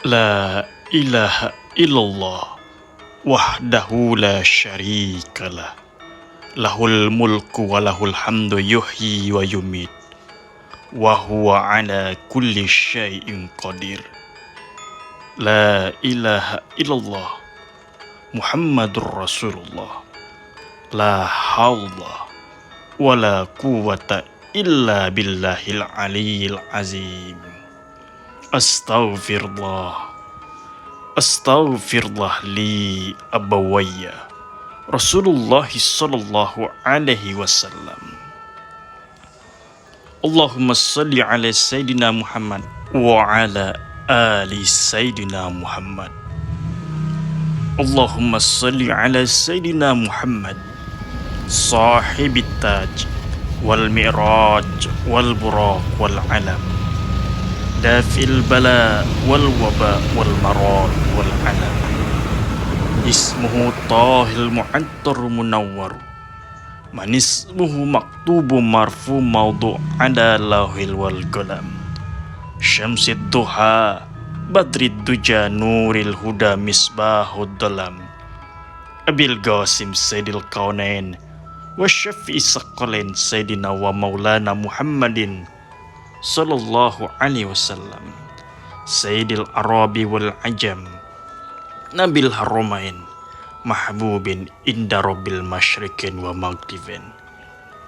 La ilaha illallah wahdahu la syarikalah. Lahul mulku wa lahul hamdu yuhyi wa yumit. Wa huwa ala kulli syai'in qadir. La ilaha illallah Muhammadur Rasulullah. La hawla wa la quwwata illa billahil aliyyil azim. Astaghfirullah. Astaghfirullah li abawayya Rasulullah sallallahu alaihi wasallam. Allahumma salli ala Sayyidina Muhammad wa ala ali Sayyidina Muhammad. Allahumma salli ala Sayyidina Muhammad sahibit taj wal mi'raj wal buraq wal alam dafil bala wal waba wal marad wal alam. Ismuhu tahil mu'attar munawwar man ismuhu maktubu marfu mawdu' ada lauhil wal qalam. Syamsid duha badrid duja nuril huda misbahud dalam. Abil Qasim Sayyidil Kaunain wa syafi'i saqalain Sayyidina wa maulana Muhammadin sallallahu alaihi wasallam. Sayyidil Arabi wal Ajam Nabil Haramain mahbubin inda rabbil masyrikin wa maghribin.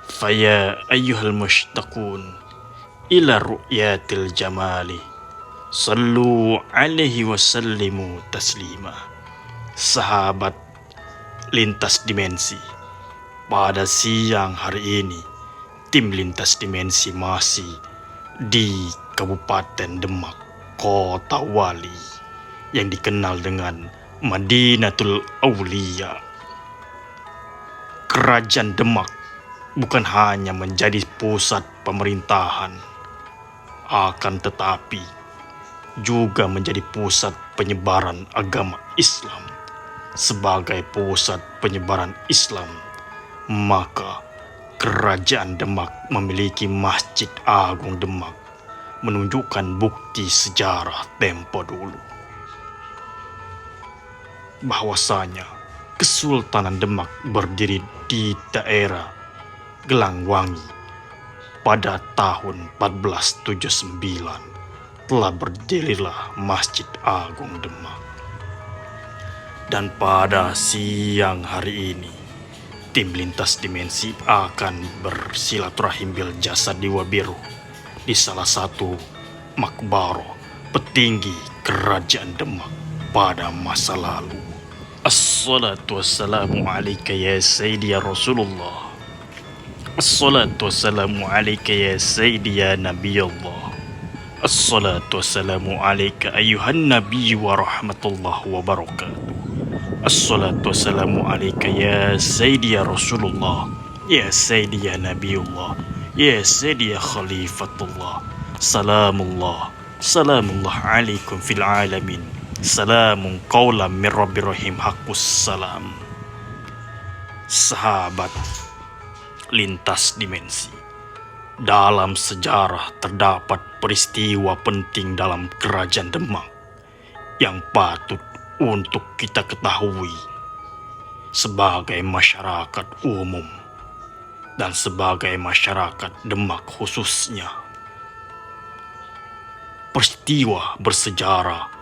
Faya ayyuhal mushtaqun ila ru'yatil jamali sallu alaihi wasallimu taslima. Sahabat lintas dimensi, pada siang hari ini tim lintas dimensi masih di Kabupaten Demak, Kota Wali yang dikenal dengan Madinatul Aulia. Kerajaan Demak bukan hanya menjadi pusat pemerintahan, akan tetapi juga menjadi pusat penyebaran agama Islam. Sebagai pusat penyebaran Islam, maka Kerajaan Demak memiliki Masjid Agung Demak, menunjukkan bukti sejarah tempo dulu bahwasanya Kesultanan Demak berdiri di daerah Gelangwangi pada tahun 1479. Telah berdirilah Masjid Agung Demak. Dan pada siang hari ini tim lintas dimensi akan bersilaturahim bil jasad di Wabiru, di salah satu makbaro petinggi Kerajaan Demak pada masa lalu. Assalatu wassalamu alaika ya Sayyidi ya Rasulullah. Assalatu wassalamu alaika ya Sayyidi ya Nabi Allah. Assalatu wassalamu alaika ayuhan Nabi wa rahmatullah wa barakatuh. Assalatu wassalamu alaika ya Sayyidi ya Rasulullah, ya Sayyidi ya Nabiullah, ya Sayyidi ya Khalifatullah. Salamullah, salamullah alaikum fil alamin. Salamun qawlam min Rabbir Rahim. Haqqus salam. Sahabat lintas dimensi, dalam sejarah terdapat peristiwa penting dalam Kerajaan Demak yang patut untuk kita ketahui sebagai masyarakat umum dan sebagai masyarakat Demak khususnya. Peristiwa bersejarah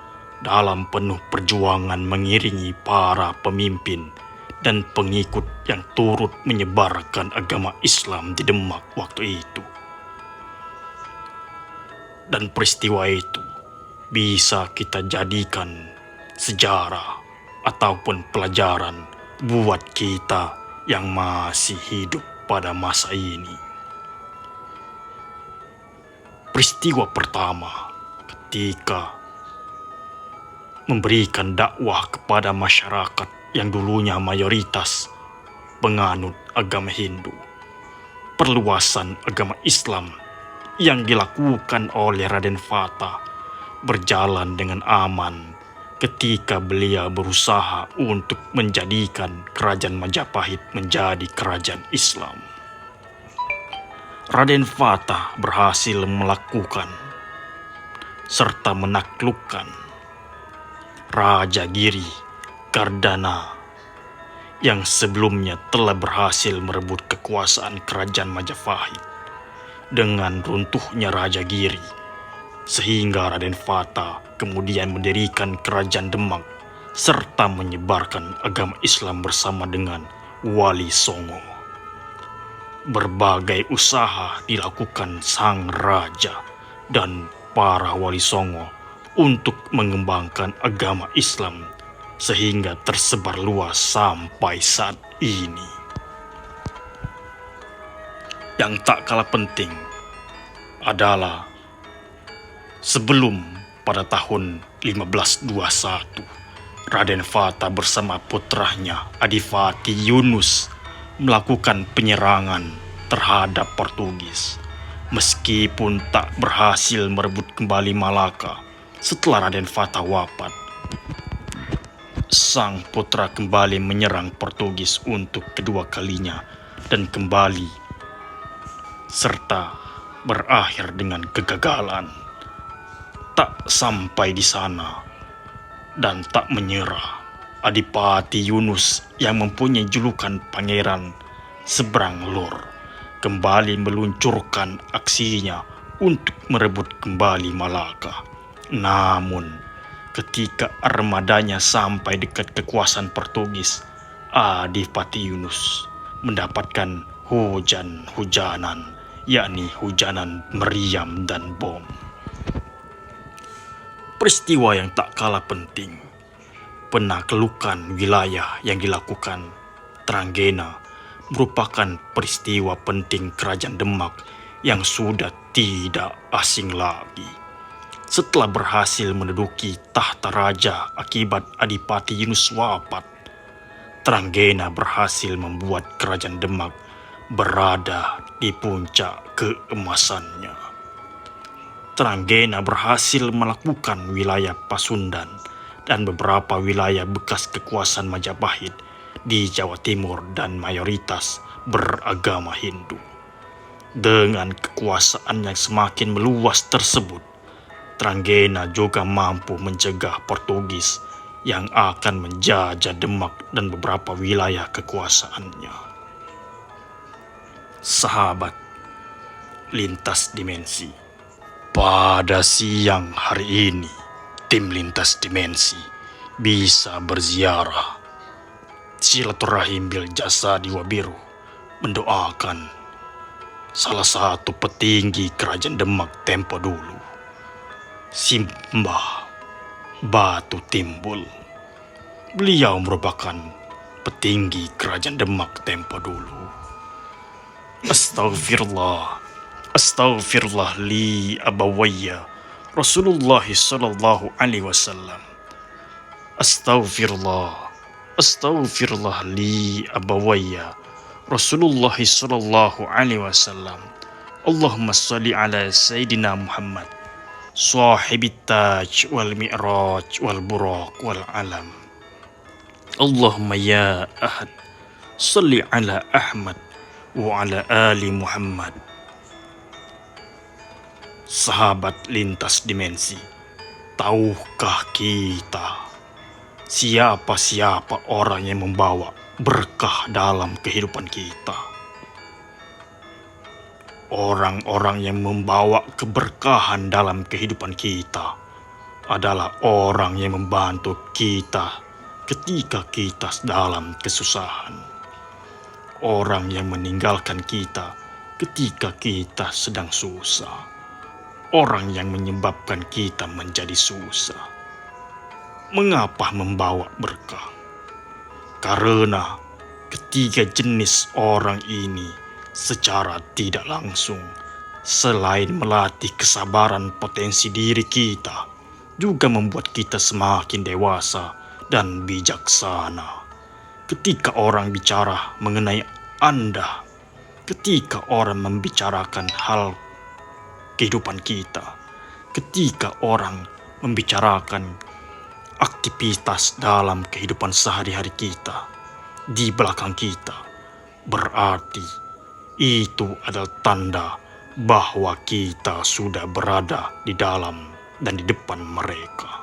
dalam penuh perjuangan mengiringi para pemimpin dan pengikut yang turut menyebarkan agama Islam di Demak waktu itu. Dan peristiwa itu bisa kita jadikan sejarah ataupun pelajaran buat kita yang masih hidup pada masa ini. Peristiwa pertama ketika memberikan dakwah kepada masyarakat yang dulunya mayoritas penganut agama Hindu. Perluasan agama Islam yang dilakukan oleh Raden Fata berjalan dengan aman ketika beliau berusaha untuk menjadikan Kerajaan Majapahit menjadi kerajaan Islam. Raden Fata berhasil melakukan serta menaklukkan Raja Giri Kardana yang sebelumnya telah berhasil merebut kekuasaan kerajaan Majapahit. Dengan runtuhnya Raja Giri, sehingga Raden Fata kemudian mendirikan kerajaan Demak serta menyebarkan agama Islam bersama dengan Wali Songo. Berbagai usaha dilakukan sang raja dan para Wali Songo untuk mengembangkan agama Islam sehingga tersebar luas sampai saat ini. Yang tak kalah penting adalah sebelum pada tahun 1521 Raden Fata bersama putranya Adipati Yunus melakukan penyerangan terhadap Portugis. Meskipun tak berhasil merebut kembali Malaka setelah Raden Fata wafat, sang putra kembali menyerang Portugis untuk kedua kalinya dan kembali serta berakhir dengan kegagalan. Tak sampai di sana dan tak menyerah, Adipati Yunus yang mempunyai julukan Pangeran Seberang Lor kembali meluncurkan aksinya untuk merebut kembali Malaka. Namun ketika armadanya sampai dekat kekuasaan Portugis, Adipati Yunus mendapatkan hujan-hujanan, yakni hujanan meriam dan bom. Peristiwa yang tak kalah penting, penaklukan wilayah yang dilakukan Trenggena merupakan peristiwa penting kerajaan Demak yang sudah tidak asing lagi. Setelah berhasil menduduki tahta raja akibat Adipati Yunus wafat, Trenggena berhasil membuat kerajaan Demak berada di puncak keemasannya. Trenggena berhasil melakukan wilayah Pasundan dan beberapa wilayah bekas kekuasaan Majapahit di Jawa Timur dan mayoritas beragama Hindu. Dengan kekuasaan yang semakin meluas tersebut, Trenggena juga mampu mencegah Portugis yang akan menjajah Demak dan beberapa wilayah kekuasaannya. Sahabat Lintas Dimensi, pada siang hari ini tim Lintas Dimensi bisa berziarah silaturahim bil jasa di Wabiru mendoakan salah satu petinggi kerajaan Demak tempo dulu, Simbah Batu Timbul. Beliau merupakan petinggi kerajaan Demak tempo dulu. Astaghfirullah li abawayya Rasulullah sallallahu alaihi wasallam. Astaghfirullah li abawayya Rasulullah sallallahu alaihi wasallam. Allahumma salli ala Sayyidina Muhammad sahibit taj wal mi'raj wal buraq wal alam. Allahumma ya ahad salli ala Ahmad wa ala ali Muhammad. Sahabat Lintas Dimensi, tahukah kita siapa-siapa orang yang membawa berkah dalam kehidupan kita? Orang-orang yang membawa keberkahan dalam kehidupan kita adalah orang yang membantu kita ketika kita dalam kesusahan. Orang yang meninggalkan kita ketika kita sedang susah. Orang yang menyebabkan kita menjadi susah. Mengapa membawa berkah? Karena ketiga jenis orang ini secara tidak langsung, selain melatih kesabaran potensi diri kita, juga membuat kita semakin dewasa dan bijaksana. Ketika orang bicara mengenai Anda, ketika orang membicarakan hal kehidupan kita, ketika orang membicarakan aktivitas dalam kehidupan sehari-hari kita, di belakang kita, berarti itu adalah tanda bahwa kita sudah berada di dalam dan di depan mereka.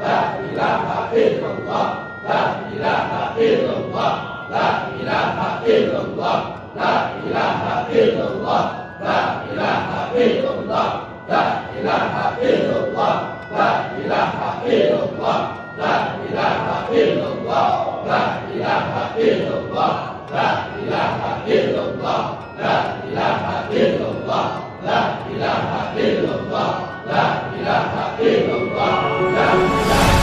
la ilaha illallah, la ilaha illallah, la ilaha illallah, la ilaha illallah, la ilaha illallah, la ilaha illallah, la ilaha illallah, la ilaha illallah, la ilaha illallah, la ilaha illallah, la ilaha illallah, la ilaha illallah, la ilaha illallah, la ilaha